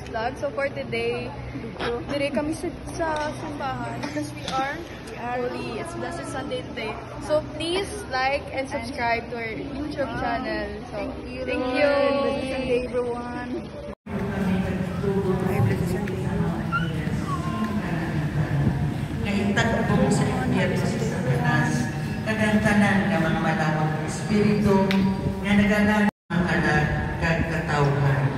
vlog. So for today, dire kami sa simbahan because we are holy. It's Blessed Sunday today. So please like and subscribe to our YouTube channel. So thank you. Blessed Sunday, everyone. Ay, Blessed Sunday. Ngayon po sa Impiyerno sa Satanas, kagantanan ng mga malawang espiritu nga nagalang ang anak kag katawhan.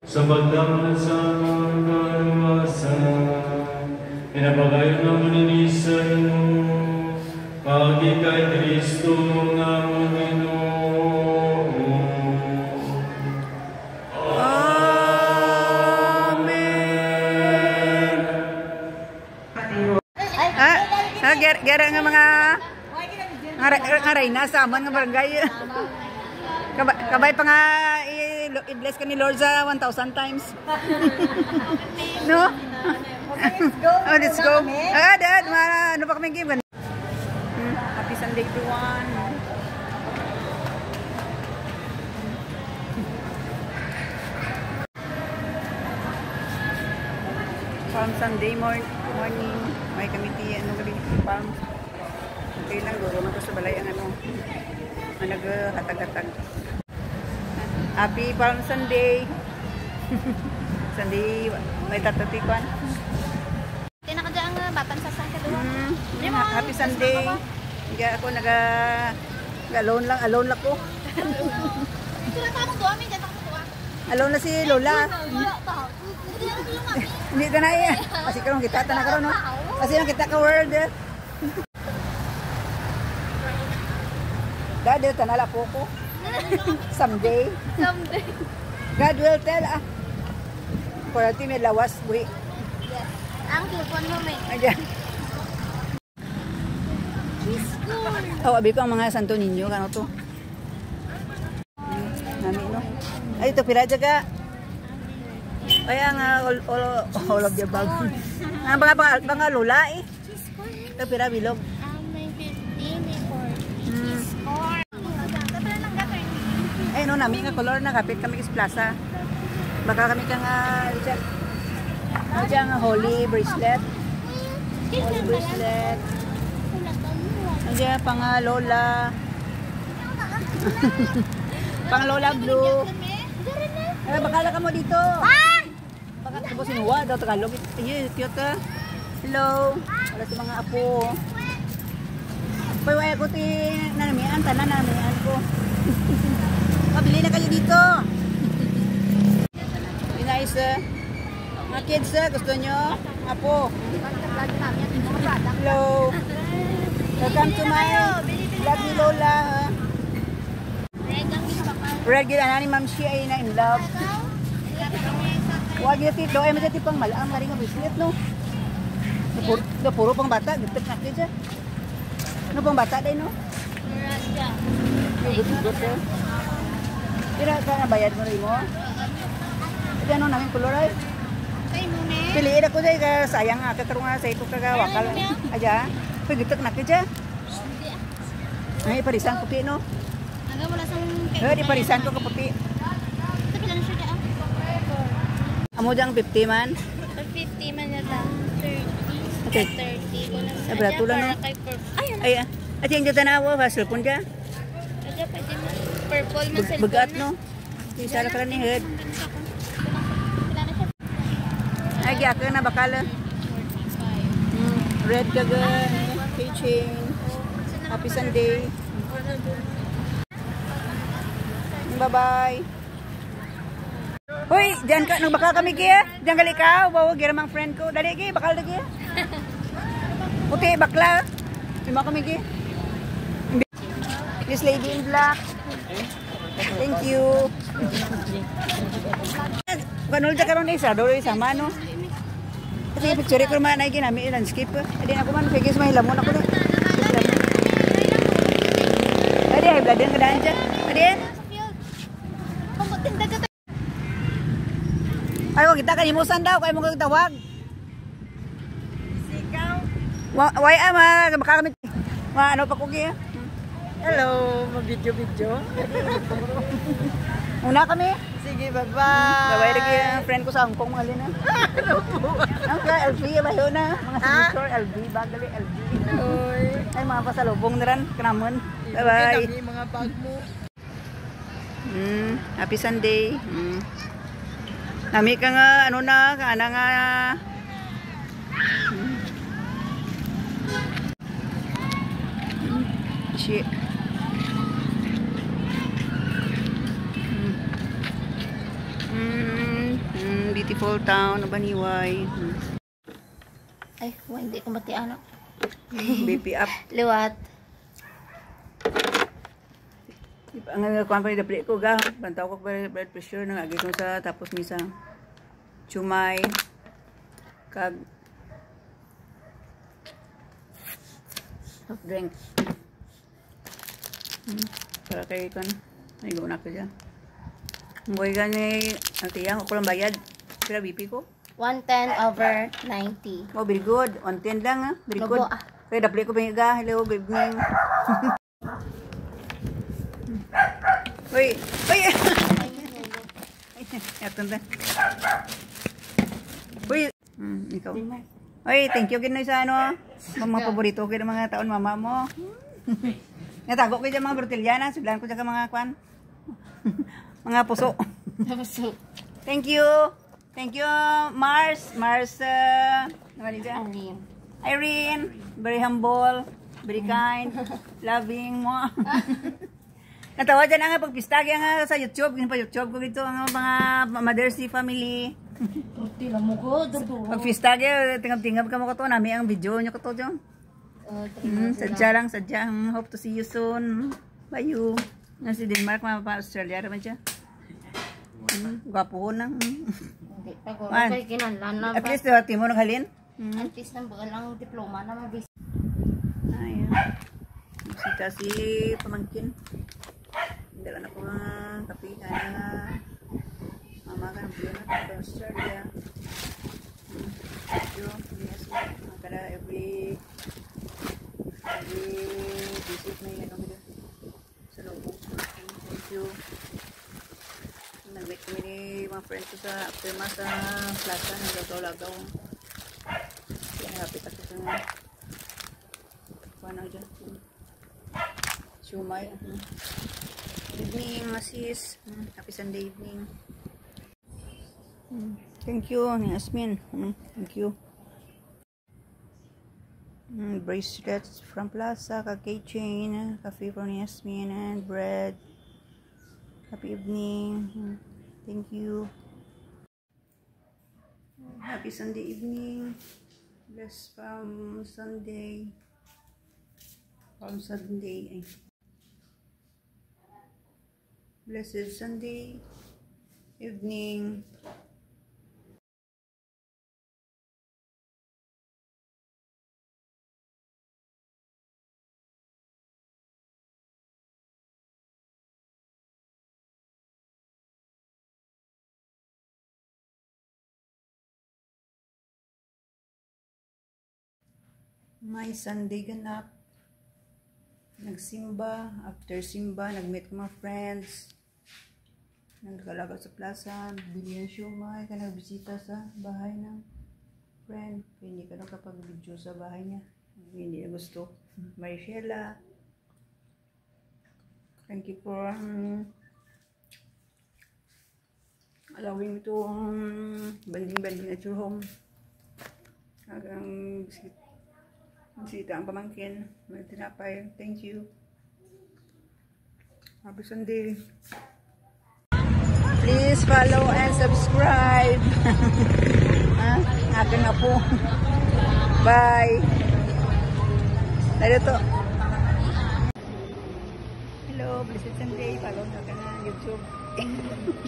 Sa pagdaman sa mga kaluwasan, pinapagayon ng maninisan mo, pagi kay Kristo nga Panginoon. Amen. Gara nga mga ngaray na sa aman nga barangay. Kabay pa nga i-bless ka ni Lord sa 1,000 times. No? Oh, let's go. Dad, ano pa kami game? Happy Sunday everyone. Palm Sunday morning. May committee, gabi Palm. Okay lang, guro man ko sa balay ang naghatag-hatag. Happy Palm Sunday. Sunday, may tatatikuan. Tinakadya ang batang sa San Kaduha. Happy Sunday. Hindi ako alone lang ko. Sila ka mong duwamin, dyan ako tuwa. Alone na si Lola. Hindi ka na iya. Kasi karong kita na karon no. Kasi nang kita ka world. Dad, tanala po ko. Someday. God will tell. For a team, may lawas, buhi. Yes. Ang tulpon mo, may. Ayan. Abi ko ang mga Santo Niño. Kano to? Nami, no? Ay, ito, pira dyan ka. Ay, ang all of the above. Ang mga lola, eh. Ito, pira, bilog. May 15, may 40. Ay, no, namin nga color na kapit kami is plaza. Baka kami kang dyan holy bracelet. Holy bracelet. Dyan pang lola. Pang lola blue. Ay, bakala ka mo dito. Baka ka mo sinuwa daw Tagalog. Ay, cute ka. Hello. Wala si mga apo. Pwede ko nanamian, tanan nanamian ko. Pabili na kayo dito. Nice. Mga kids, gusto nyo? Apo. Hello. Welcome to my vlog ni Lola. Regular ni Ma'am Shia ay na in love. Huwag yung tito. Ay, masya tipang malaang maring ang bracelet, no? Puro pang bata. Gitip na kayo dyan. Ano pang bata din, no? Good, eh. Kira ka na bayad mo rin mo? Diyan no namin kulor ay. Piliin ako dyan ka sayang nga kakarong nga sa ito kagawakal. Aja, pagitak na ka dyan. Ay, parisan puti no? Aga wala sang Di parisan ko kaputi. Ito pila na siya dyan. Amo dyan 50 man? 50 man na lang. 30. Okay. 30 ko lang. Ay, brato lang no? Ay, at yung dyan tanawa, cellphone dyan? Aga, pwede mo. Purple man sa Bagat no? Isa lang ka ni head. Ay, gyaka na bakal. Red gagan, keychain. Happy Sunday. Bye-bye. Hoy, diyan ka, nang bakal kami kaya? Diyan gali ka, bawa gira mang friend ko. Dali kaya, bakal lagi. Puti kami, bakla. Lima kami ki. This lady in black. Thank you. Kanul ta karon isa, dolo isa mano. Kasi picture ko man ay ginamit landscape. Adi ako man figis mahilamon ako. Adi ay bladen ka daan dyan. Adi. Ayo kita kalimusan daw kay mo tawag. Sikaw. Why ama makakamit. Ano pa ko gi? Hello, mag-video-video. Una kami. Sige, bye-bye. Bye-bye lagi ang friend ko sa Hong Kong mga lina. Ang ka LV ba yun na? Mga signature LV, bagali LV. Ay mga pasalubong na rin, kanamon. Bye-bye. Mga bag mo. Happy Sunday. Nami ka nga, ano na, kaana nga. Shit. Beautiful town of Baniway. Ay, hindi ko mati ano. BP up. Liwat. Ang kuhan pa rin dapli ko ga. Bantaw ko pa blood pressure. Nangagay ko sa tapos misa. Chumay. Kag. Soft drink. Para kay kan. Ay gawin ako dyan. Mboy gani. Ang tiyang ako lang bayad. Pira BP ko? 110/90. Oh, very good. 110 lang ha. Very good. Lobo, ah. Kaya dapli ko pinga. Hello, good evening. Uy! Uy! Yatun na. Uy! Ikaw. Uy, thank you ginoy sa ano. Mga paborito ko ng mga taon mama mo. Natago ko dyan mga Bertiliana. Siblaan ko dyan ka mga kwan. Mga puso. Thank you. Thank you, Mars. Mars, Irene. Very humble. Very kind. Loving mo. Natawa dyan nga pagpistagi nga sa YouTube. Ginapa-YouTube ko dito ang mga Mother's Day family. Pagpistagi, tingab-tingab ka mo ko to. Nami ang video nyo ko to dyan. Sadya lang, sadya. Hope to see you soon. Bye you. Si Denmark, mga pa-Australia naman siya. Gwapo na. At least, timo naghalin. At least nang lang diploma na mabis. Ayan. Bisita si pamangkin. Dala na po mga kape. Kaya mama ka ng buwan na sa Australia. Thank you. Yes, kada every visit na yan. Sa loob. Thank you. Nag-meet kami ni mga friends ko sa afterma sa plaza. Nagagaw-lagaw. Kaya nagapit ako sa nga. Paano dyan? Shumay. Evening, Masis. Happy Sunday evening. Thank you, Yasmin. Thank you. Bracelets from Plaza, keychain, coffee from Yasmin, and bread. Happy evening. Thank you. Happy Sunday evening. Bless from Sunday. From Sunday. Blessed Sunday evening. My Sunday ganap. Nagsimba. After simba, nag-meet ko mga friends. Nagkalaga sa plaza. Bili ng siomay. Nagbisita sa bahay ng friend. Hindi ka nakapag-video sa bahay niya. Hindi na gusto. Maricela. Thank you for allowing me to banding-banding at your home. Hanggang bisita ang pamangkin. May tinapay. Thank you. Happy Sunday. Please follow and subscribe. Akin na po. Bye. Tayo to. Hello, Blessed Sunday. Follow na ka na YouTube.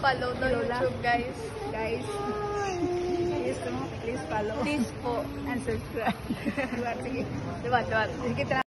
Follow the YouTube, guys. Guys, please follow. Please po. And subscribe. Diba? Sige. Diba? Sige,